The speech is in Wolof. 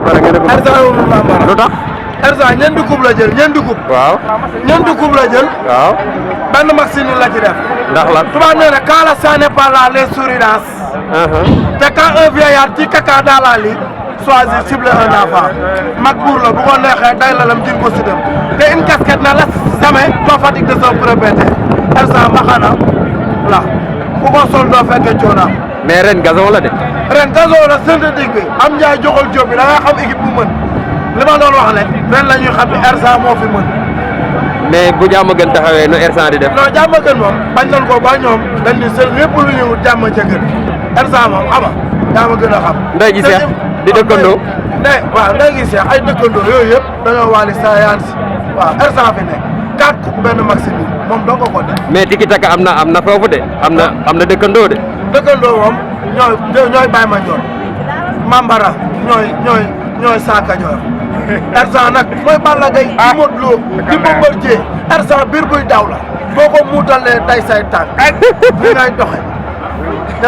lu tax. Ersa ñeenti coupe la jël ñeenti coupe. waaw. ñeenti coupe la jël. waaw. benn machine la ci def. ndax lan. tubaab nee na quand le sang n'est pas là les souris dansent. te quand un vieillard ci caca dans la lit choisit cibler un enfant mag buur la bu ko neexee day la lam jël ko si dem te une casquette ne laisse jamais pas fatigue de son propriétaire. Ersa mbaxana la ku ko sol doo fekkee coonaam. mais ren gazon la de. ren gazon la synthétique bi am njaay joxol jóob bi da nga xam équipe bu mën li ma doon wax ne ren la ñuy xam ne Ersa moo fi mën. mais bu jàmm gën taxawee nu Ersa di def. non jàmm gën moom bañ nañ ko ba ñoom dañ ni seen lépp lu ñëw jàmm ca gën Ersa moom xama jàmm gën a xam. Ndeye gi Cheikh di dëkkandoo. waaw Ndeye gi Cheikh ay dëkkandoo yooyu yëpp dañoo waali saa yaan si waaw Ersa fi nekk 4 coupe benn maxime bi moom doo ko def. mais Tiki Taka am na foofu de am na dëkkandoo de. dëkkandoo moom ñooy Baye Mandione Mambara ñooy Saka Dior Ersa nag mooy Balla Gaye di Modou Lo di Bombardier Ersa biir buy daw la boo ko muutalee day say tànk li ngay doxe